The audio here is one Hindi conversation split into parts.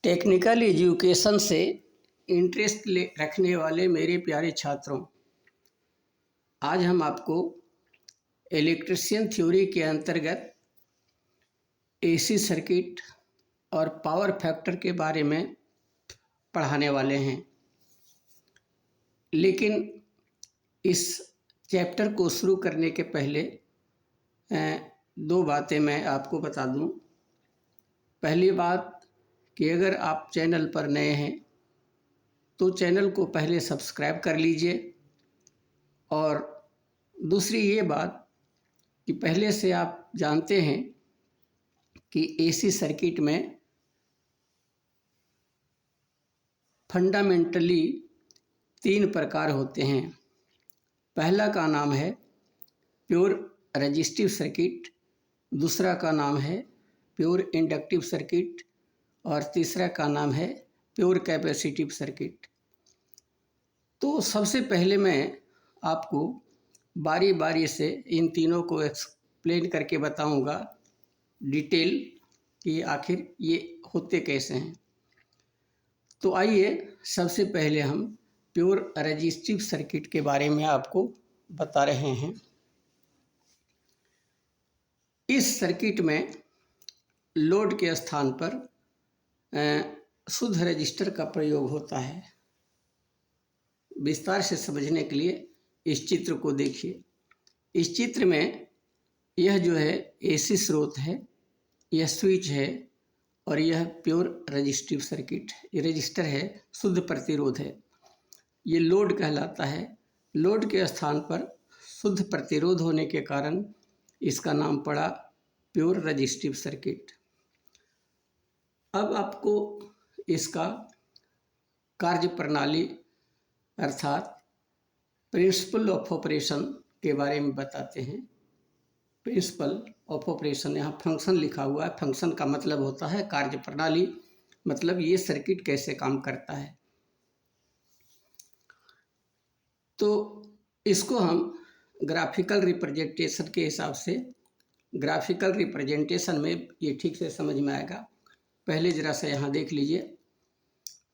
टेक्निकल एजुकेशन से इंटरेस्ट रखने वाले मेरे प्यारे छात्रों, आज हम आपको इलेक्ट्रिशियन थ्योरी के अंतर्गत एसी सर्किट और पावर फैक्टर के बारे में पढ़ाने वाले हैं। लेकिन इस चैप्टर को शुरू करने के पहले दो बातें मैं आपको बता दूं। पहली बात कि अगर आप चैनल पर नए हैं तो चैनल को पहले सब्सक्राइब कर लीजिए, और दूसरी ये बात कि पहले से आप जानते हैं कि एसी सर्किट में फंडामेंटली 3 प्रकार होते हैं। पहला का नाम है प्योर रेजिस्टिव सर्किट, दूसरा का नाम है प्योर इंडक्टिव सर्किट और तीसरा का नाम है प्योर कैपेसिटिव सर्किट। तो सबसे पहले मैं आपको बारी बारी से इन तीनों को एक्सप्लेन करके बताऊंगा डिटेल कि आखिर ये होते कैसे हैं। तो आइए सबसे पहले हम प्योर रेजिस्टिव सर्किट के बारे में आपको बता रहे हैं। इस सर्किट में लोड के स्थान पर शुद्ध रेजिस्टर का प्रयोग होता है। विस्तार से समझने के लिए इस चित्र को देखिए। इस चित्र में यह जो है एसी स्रोत है, यह स्विच है और यह प्योर रेजिस्टिव सर्किट, ये रेजिस्टर है, शुद्ध प्रतिरोध है, ये लोड कहलाता है। लोड के स्थान पर शुद्ध प्रतिरोध होने के कारण इसका नाम पड़ा प्योर रेजिस्टिव सर्किट। अब आपको इसका कार्य प्रणाली अर्थात प्रिंसिपल ऑफ ऑपरेशन के बारे में बताते हैं। प्रिंसिपल ऑफ ऑपरेशन, यहाँ फंक्शन लिखा हुआ है। फंक्शन का मतलब होता है कार्य प्रणाली, मतलब ये सर्किट कैसे काम करता है। तो इसको हम ग्राफिकल रिप्रेजेंटेशन के हिसाब से, ग्राफिकल रिप्रेजेंटेशन में ये ठीक से समझ में आएगा। पहले ज़रा सा यहाँ देख लीजिए।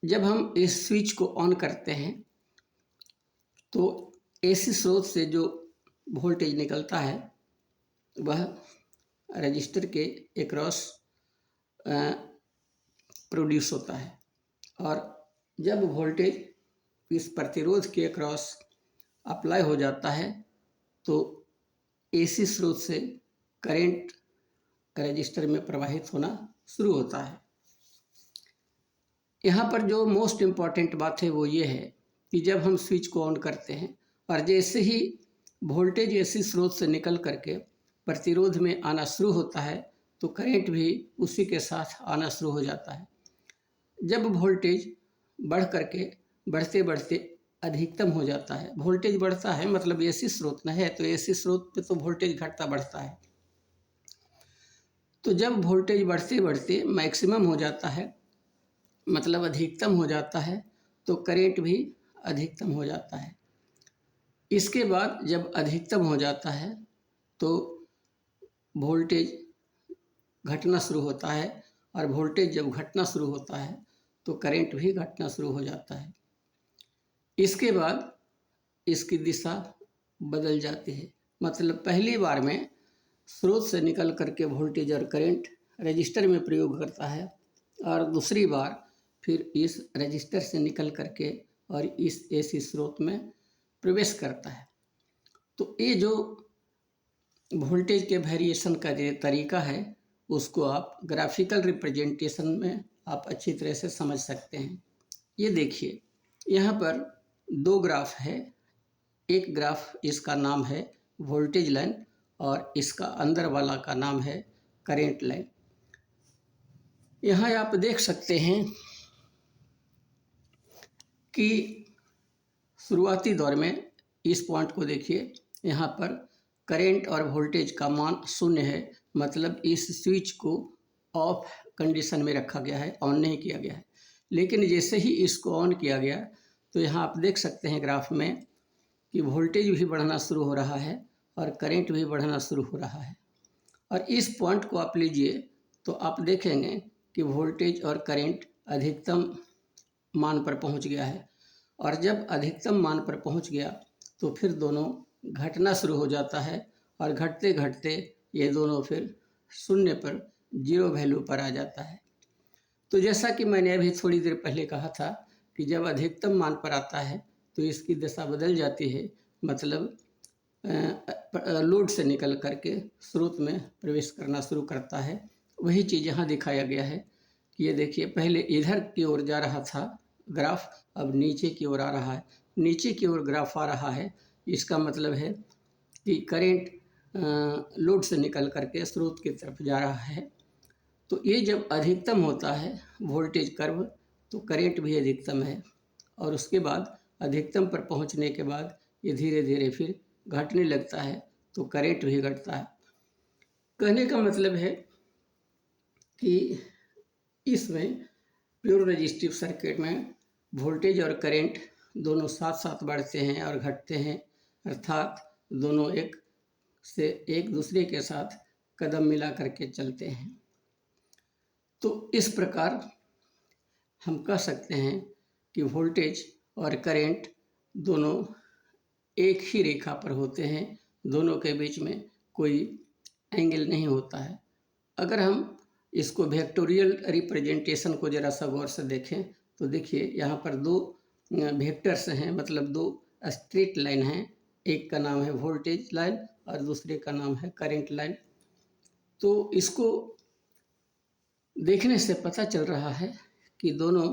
जब हम इस स्विच को ऑन करते हैं तो एसी स्रोत से जो वोल्टेज निकलता है वह रजिस्टर के एक्रॉस प्रोड्यूस होता है, और जब वोल्टेज इस प्रतिरोध के एक्रॉस अप्लाई हो जाता है तो एसी स्रोत से करंट रजिस्टर में प्रवाहित होना शुरू होता है। यहाँ पर जो मोस्ट इम्पॉर्टेंट बात है वो ये है कि जब हम स्विच को ऑन करते हैं और जैसे ही वोल्टेज एसी स्रोत से निकल करके प्रतिरोध में आना शुरू होता है तो करंट भी उसी के साथ आना शुरू हो जाता है। जब वोल्टेज बढ़ करके बढ़ते बढ़ते अधिकतम हो जाता है, वोल्टेज बढ़ता है मतलब एसी स्रोत में है तो एसी स्रोत पे तो वोल्टेज घटता बढ़ता है। तो जब वोल्टेज बढ़ते बढ़ते मैक्सिमम हो जाता है, मतलब अधिकतम हो जाता है, तो करंट भी अधिकतम हो जाता है। इसके बाद जब अधिकतम हो जाता है तो वोल्टेज घटना शुरू होता है, और वोल्टेज जब घटना शुरू होता है तो करंट भी घटना शुरू हो जाता है। इसके बाद इसकी दिशा बदल जाती है, मतलब पहली बार में स्रोत से निकल करके वोल्टेज और करंट रजिस्टर में प्रयोग करता है, और दूसरी बार फिर इस रजिस्टर से निकल करके और इस एसी स्रोत में प्रवेश करता है। तो ये जो वोल्टेज के वेरिएशन का जो तरीका है उसको आप ग्राफिकल रिप्रेजेंटेशन में आप अच्छी तरह से समझ सकते हैं। ये देखिए, यहाँ पर 2 ग्राफ है। एक ग्राफ इसका नाम है वोल्टेज लाइन और इसका अंदर वाला का नाम है करंट लाइन। यहाँ आप देख सकते हैं कि शुरुआती दौर में इस पॉइंट को देखिए, यहाँ पर करंट और वोल्टेज का मान 0 है, मतलब इस स्विच को ऑफ कंडीशन में रखा गया है, ऑन नहीं किया गया है। लेकिन जैसे ही इसको ऑन किया गया तो यहाँ आप देख सकते हैं ग्राफ में कि वोल्टेज भी बढ़ना शुरू हो रहा है और करंट भी बढ़ना शुरू हो रहा है। और इस पॉइंट को आप लीजिए तो आप देखेंगे कि वोल्टेज और करंट अधिकतम मान पर पहुंच गया है, और जब अधिकतम मान पर पहुंच गया तो फिर दोनों घटना शुरू हो जाता है, और घटते घटते ये दोनों फिर शून्य पर, जीरो वैल्यू पर आ जाता है। तो जैसा कि मैंने अभी थोड़ी देर पहले कहा था कि जब अधिकतम मान पर आता है तो इसकी दिशा बदल जाती है, मतलब लोड से निकल करके स्रोत में प्रवेश करना शुरू करता है। वही चीज़ यहाँ दिखाया गया है कि ये देखिए, पहले इधर की ओर जा रहा था ग्राफ, अब नीचे की ओर आ रहा है। नीचे की ओर ग्राफ आ रहा है, इसका मतलब है कि करेंट लोड से निकल करके स्रोत की तरफ जा रहा है। तो ये जब अधिकतम होता है वोल्टेज कर्व, तो करेंट भी अधिकतम है, और उसके बाद अधिकतम पर पहुंचने के बाद ये धीरे धीरे फिर घटने लगता है, तो करेंट भी घटता है। कहने का मतलब है कि इसमें प्योर रेजिस्टिव सर्किट में वोल्टेज और करंट दोनों साथ साथ बढ़ते हैं और घटते हैं, अर्थात दोनों एक दूसरे के साथ कदम मिला करके चलते हैं। तो इस प्रकार हम कह सकते हैं कि वोल्टेज और करंट दोनों एक ही रेखा पर होते हैं, दोनों के बीच में कोई एंगल नहीं होता है। अगर हम इसको वेक्टोरियल रिप्रेजेंटेशन को ज़रा सा गौर से देखें तो देखिए, यहाँ पर दो वेक्टर्स हैं, मतलब दो स्ट्रेट लाइन हैं। एक का नाम है वोल्टेज लाइन और दूसरे का नाम है करंट लाइन। तो इसको देखने से पता चल रहा है कि दोनों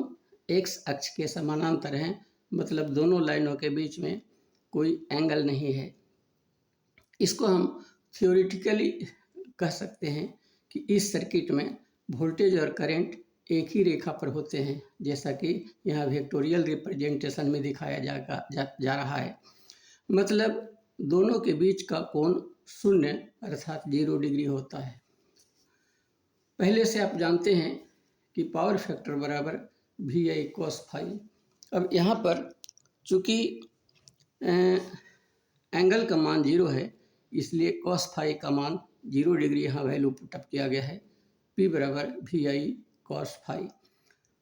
एक्स अक्ष के समानांतर हैं, मतलब दोनों लाइनों के बीच में कोई एंगल नहीं है। इसको हम थ्योरेटिकली कह सकते हैं कि इस सर्किट में वोल्टेज और करंट एक ही रेखा पर होते हैं, जैसा कि यहाँ वेक्टोरियल रिप्रेजेंटेशन में दिखाया जा रहा है। मतलब दोनों के बीच का कोण शून्य अर्थात 0 डिग्री होता है। पहले से आप जानते हैं कि पावर फैक्टर बराबर VI cos फाई। अब यहाँ पर चूँकि एंगल का मान 0 है, इसलिए cos फाई का मान 0 डिग्री यहाँ वैल्यू पुटअप किया गया है। P बराबर VI cos फाई।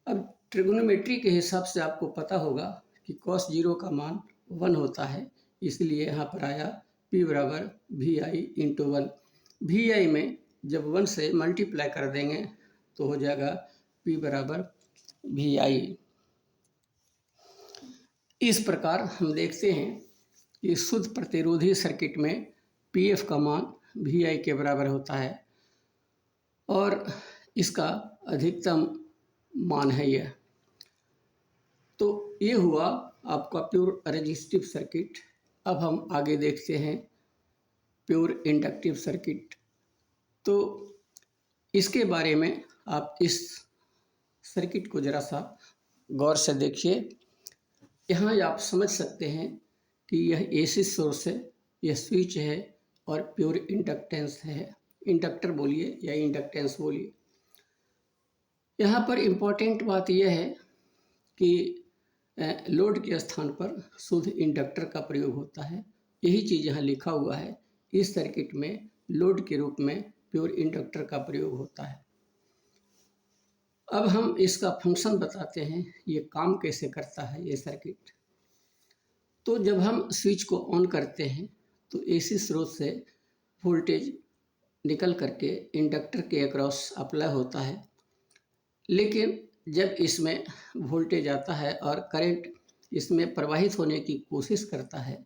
अब ट्रिग्नोमेट्री के हिसाब से आपको पता होगा कि cos 0 का मान 1 होता है, इसलिए यहाँ पर आया P बराबर VI इंटू 1। VI में जब 1 से मल्टीप्लाई कर देंगे तो हो जाएगा P बराबर VI। इस प्रकार हम देखते हैं कि शुद्ध प्रतिरोधी सर्किट में PF का मान VI के बराबर होता है, और इसका अधिकतम मान है यह। तो ये हुआ आपका प्योर रेजिस्टिव सर्किट। अब हम आगे देखते हैं प्योर इंडक्टिव सर्किट। तो इसके बारे में आप इस सर्किट को ज़रा सा गौर से देखिए। यहाँ आप समझ सकते हैं कि यह AC सोर्स है, यह स्विच है, और प्योर इंडक्टेंस है। इंडक्टर बोलिए या इंडक्टेंस बोलिए। यहाँ पर इम्पोर्टेंट बात यह है कि लोड के स्थान पर शुद्ध इंडक्टर का प्रयोग होता है। यही चीज़ यहाँ लिखा हुआ है। इस सर्किट में लोड के रूप में प्योर इंडक्टर का प्रयोग होता है। अब हम इसका फंक्शन बताते हैं, ये काम कैसे करता है ये सर्किट। तो जब हम स्विच को ऑन करते हैं तो AC स्रोत से वोल्टेज निकल करके इंडक्टर के अक्रॉस अप्लाई होता है, लेकिन जब इसमें वोल्टेज आता है और करंट इसमें प्रवाहित होने की कोशिश करता है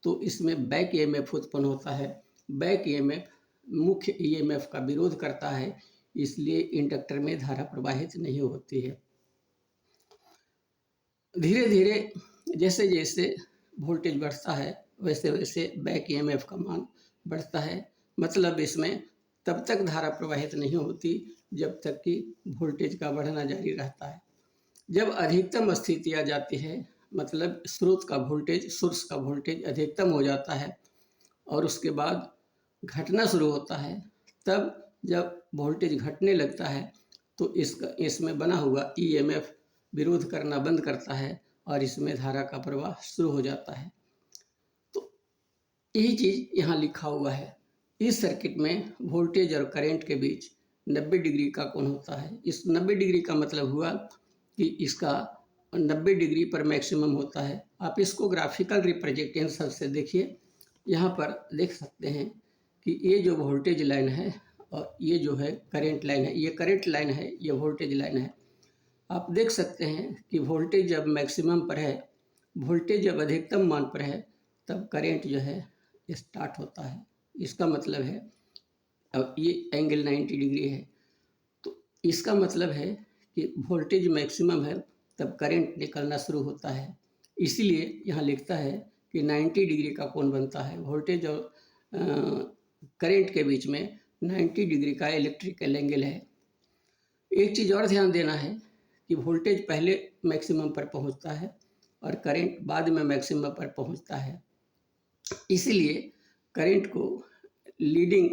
तो इसमें बैक EMF उत्पन्न होता है। बैक EMF मुख्य EMF का विरोध करता है, इसलिए इंडक्टर में धारा प्रवाहित नहीं होती है। धीरे धीरे जैसे जैसे वोल्टेज बढ़ता है वैसे वैसे बैक EMF का मान बढ़ता है, मतलब इसमें तब तक धारा प्रवाहित नहीं होती जब तक कि वोल्टेज का बढ़ना जारी रहता है। जब अधिकतम स्थिति आ जाती है, मतलब स्रोत का वोल्टेज, सोर्स का वोल्टेज अधिकतम हो जाता है और उसके बाद घटना शुरू होता है, तब जब वोल्टेज घटने लगता है तो इसमें बना हुआ EMF विरोध करना बंद करता है और इसमें धारा का प्रवाह शुरू हो जाता है। तो यही चीज़ यहाँ लिखा हुआ है। इस सर्किट में वोल्टेज और करंट के बीच 90 डिग्री का कोण होता है। इस 90 डिग्री का मतलब हुआ कि इसका 90 डिग्री पर मैक्सिमम होता है। आप इसको ग्राफिकल रिप्रेजेंटेशन से देखिए, यहाँ पर देख सकते हैं कि ये जो वोल्टेज लाइन है और ये जो है करंट लाइन है, ये करंट लाइन है, ये वोल्टेज लाइन है। आप देख सकते हैं कि वोल्टेज जब मैक्सिमम पर है, वोल्टेज जब अधिकतम मान पर है, तब करंट जो है स्टार्ट होता है। इसका मतलब है, अब ये एंगल 90 डिग्री है, तो इसका मतलब है कि वोल्टेज मैक्सिमम है तब करंट निकलना शुरू होता है। इसीलिए यहाँ लिखता है कि 90 डिग्री का कोण बनता है। वोल्टेज और करंट के बीच में 90 डिग्री का इलेक्ट्रिकल एंगल है। एक चीज़ और ध्यान देना है कि वोल्टेज पहले मैक्सिमम पर पहुंचता है और करंट बाद में मैक्सिमम पर पहुंचता है। इसीलिए करंट को लीडिंग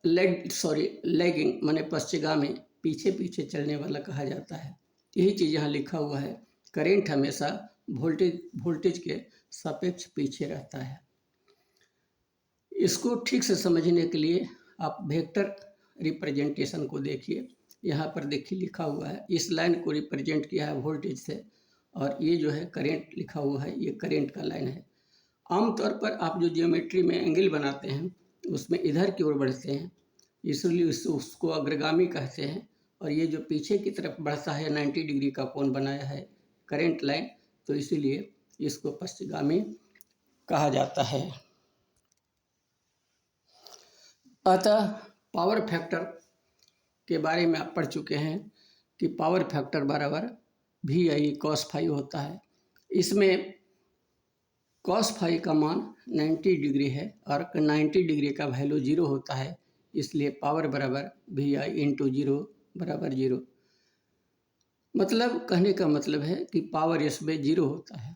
लैगिंग माने पश्चिमगामी, पीछे पीछे चलने वाला कहा जाता है। यही चीज़ यहाँ लिखा हुआ है, करंट हमेशा वोल्टेज के सापेक्ष पीछे रहता है। इसको ठीक से समझने के लिए आप वेक्टर रिप्रेजेंटेशन को देखिए। यहाँ पर देखिए लिखा हुआ है, इस लाइन को रिप्रेजेंट किया है वोल्टेज से, और ये जो है करंट लिखा हुआ है, ये करंट का लाइन है। आमतौर पर आप जो ज्योमेट्री में एंगल बनाते हैं उसमें इधर की ओर बढ़ते हैं, इसलिए उसको अग्रगामी कहते हैं। और ये जो पीछे की तरफ बढ़ता है 90 डिग्री का कोण बनाया है करंट लाइन, तो इसीलिए इसको पश्चिमगामी कहा जाता है। अतः पावर फैक्टर के बारे में आप पढ़ चुके हैं कि पावर फैक्टर बराबर VI cos फाई होता है। इसमें cos फाई का मान 90 डिग्री है और 90 डिग्री का वैल्यू 0 होता है, इसलिए पावर बराबर VI इंटू 0 बराबर 0। मतलब कहने का मतलब है कि पावर इसमें 0 होता है।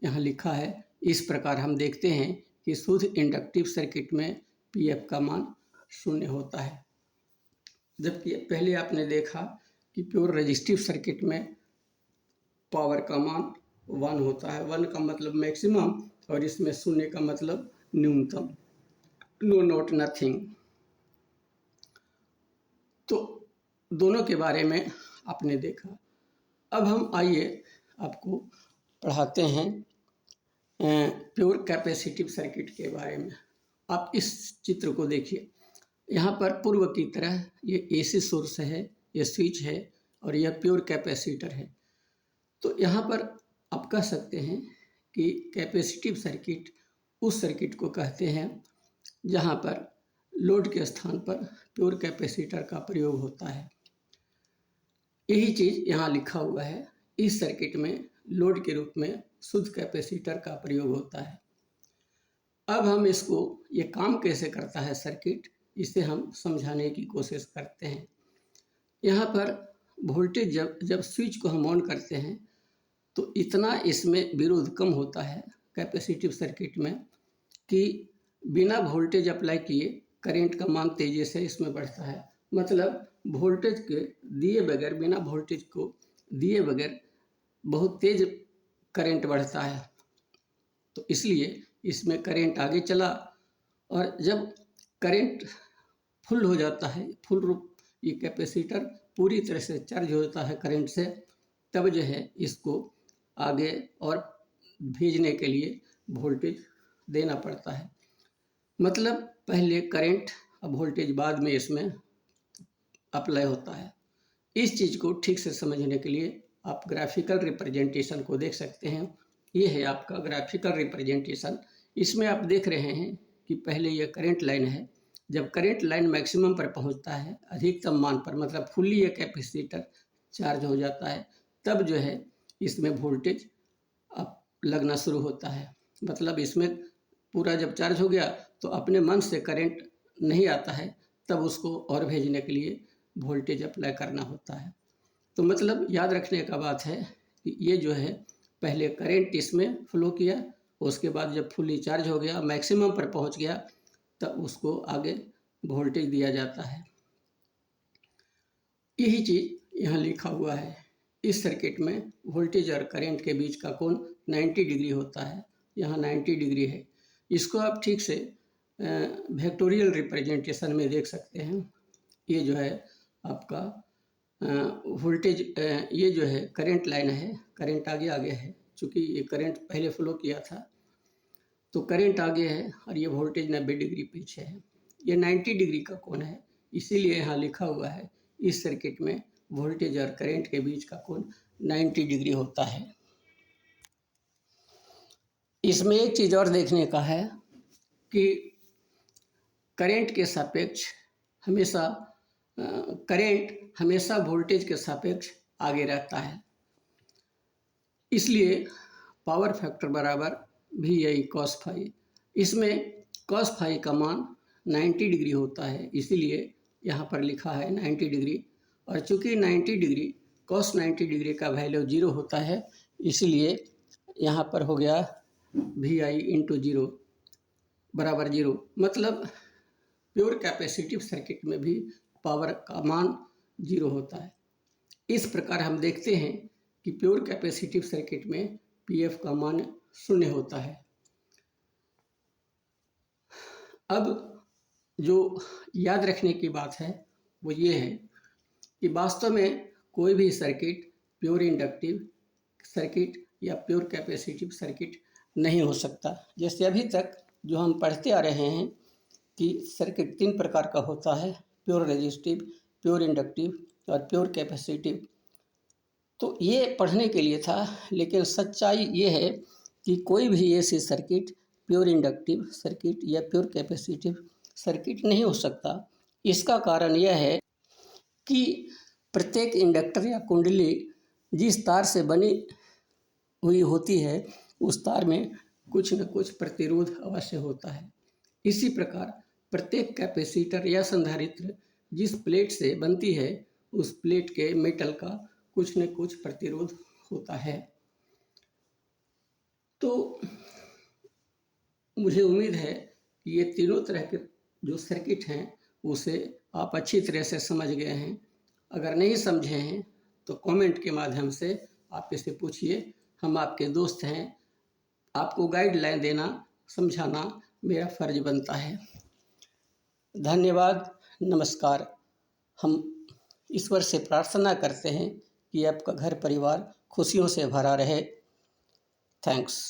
यहाँ लिखा है, इस प्रकार हम देखते हैं कि शुद्ध इंडक्टिव सर्किट में PF का मान 0 होता है, जबकि पहले आपने देखा कि प्योर रेजिस्टिव सर्किट में पावर का मान 1 होता है। 1 का मतलब मैक्सिमम और इसमें 0 का मतलब न्यूनतम, नो नॉट नथिंग। तो दोनों के बारे में आपने देखा। अब हम आइए आपको पढ़ाते हैं प्योर कैपेसिटिव सर्किट के बारे में। आप इस चित्र को देखिए, यहाँ पर पूर्व की तरह ये AC सोर्स है, ये स्विच है और यह प्योर कैपेसिटर है। तो यहाँ पर आप कह सकते हैं कि कैपेसिटिव सर्किट उस सर्किट को कहते हैं जहाँ पर लोड के स्थान पर प्योर कैपेसिटर का प्रयोग होता है। यही चीज़ यहाँ लिखा हुआ है, इस सर्किट में लोड के रूप में शुद्ध कैपेसिटर का प्रयोग होता है। अब हम इसको, ये काम कैसे करता है सर्किट, इसे हम समझाने की कोशिश करते हैं। यहाँ पर वोल्टेज जब स्विच को हम ऑन करते हैं तो इतना इसमें विरोध कम होता है कैपेसिटिव सर्किट में कि बिना वोल्टेज अप्लाई किए करंट का मान तेजी से इसमें बढ़ता है। मतलब वोल्टेज के दिए बगैर, बिना वोल्टेज को दिए बगैर बहुत तेज करंट बढ़ता है। तो इसलिए इसमें करंट आगे चला और जब करंट फुल हो जाता है, फुल रूप ये कैपेसिटर पूरी तरह से चार्ज हो जाता है करंट से, तब जो है इसको आगे और भेजने के लिए वोल्टेज देना पड़ता है। मतलब पहले करंट अब वोल्टेज बाद में इसमें अप्लाई होता है। इस चीज़ को ठीक से समझने के लिए आप ग्राफिकल रिप्रेजेंटेशन को देख सकते हैं। ये है आपका ग्राफिकल रिप्रेजेंटेशन। इसमें आप देख रहे हैं कि पहले ये करंट लाइन है। जब करंट लाइन मैक्सिमम पर पहुंचता है, अधिकतम मान पर, मतलब फुल्ली ये कैपेसिटर चार्ज हो जाता है, तब जो है इसमें वोल्टेज अब लगना शुरू होता है। मतलब इसमें पूरा जब चार्ज हो गया तो अपने मन से करंट नहीं आता है, तब उसको और भेजने के लिए वोल्टेज अप्लाई करना होता है। तो मतलब याद रखने का बात है कि ये जो है पहले करंट इसमें फ्लो किया, उसके बाद जब फुली चार्ज हो गया, मैक्सिमम पर पहुंच गया, तब उसको आगे वोल्टेज दिया जाता है। यही चीज़ यहाँ लिखा हुआ है। इस सर्किट में वोल्टेज और करंट के बीच का कोण 90 डिग्री होता है। यहाँ 90 डिग्री है। इसको आप ठीक से वेक्टोरियल रिप्रेजेंटेशन में देख सकते हैं। ये जो है आपका वोल्टेज ये जो है करंट लाइन है, करंट आगे आ गया है, चूँकि ये करंट पहले फ्लो किया था तो करंट आगे है और ये वोल्टेज 90 डिग्री पीछे है। ये 90 डिग्री का कोण है, इसीलिए यहाँ लिखा हुआ है इस सर्किट में वोल्टेज और करंट के बीच का कोण 90 डिग्री होता है। इसमें एक चीज़ और देखने का है कि करंट के सापेक्ष हमेशा करंट हमेशा वोल्टेज के सापेक्ष आगे रहता है, इसलिए पावर फैक्टर बराबर VI cos फाई। इसमें cos फाई का मान 90 डिग्री होता है, इसीलिए यहाँ पर लिखा है 90 डिग्री, और चूँकि 90 डिग्री cos 90 डिग्री का वैल्यू 0 होता है, इसलिए यहाँ पर हो गया VI इंटू 0 बराबर 0। मतलब प्योर कैपेसिटिव सर्किट में भी पावर का मान 0 होता है। इस प्रकार हम देखते हैं कि प्योर कैपेसिटिव सर्किट में PF का मान 0 होता है। अब जो याद रखने की बात है वो ये है कि वास्तव में कोई भी सर्किट प्योर इंडक्टिव सर्किट या प्योर कैपेसिटिव सर्किट नहीं हो सकता। जैसे अभी तक जो हम पढ़ते आ रहे हैं कि सर्किट 3 प्रकार का होता है, प्योर रेजिस्टिव, प्योर इंडक्टिव और प्योर कैपेसिटिव। तो ये पढ़ने के लिए था, लेकिन सच्चाई ये है कि कोई भी ऐसी सर्किट प्योर इंडक्टिव सर्किट या प्योर कैपेसिटिव सर्किट नहीं हो सकता। इसका कारण यह है कि प्रत्येक इंडक्टर या कुंडली जिस तार से बनी हुई होती है उस तार में कुछ न कुछ प्रतिरोध अवश्य होता है। इसी प्रकार प्रत्येक कैपेसिटर या संधारित्र जिस प्लेट से बनती है उस प्लेट के मेटल का कुछ न कुछ प्रतिरोध होता है। तो मुझे उम्मीद है कि ये तीनों तरह के जो सर्किट हैं उसे आप अच्छी तरह से समझ गए हैं। अगर नहीं समझे हैं तो कमेंट के माध्यम से आप इसे पूछिए, हम आपके दोस्त हैं। आपको गाइडलाइन देना, समझाना मेरा फर्ज बनता है। धन्यवाद, नमस्कार। हम ईश्वर से प्रार्थना करते हैं कि आपका घर परिवार खुशियों से भरा रहे। थैंक्स।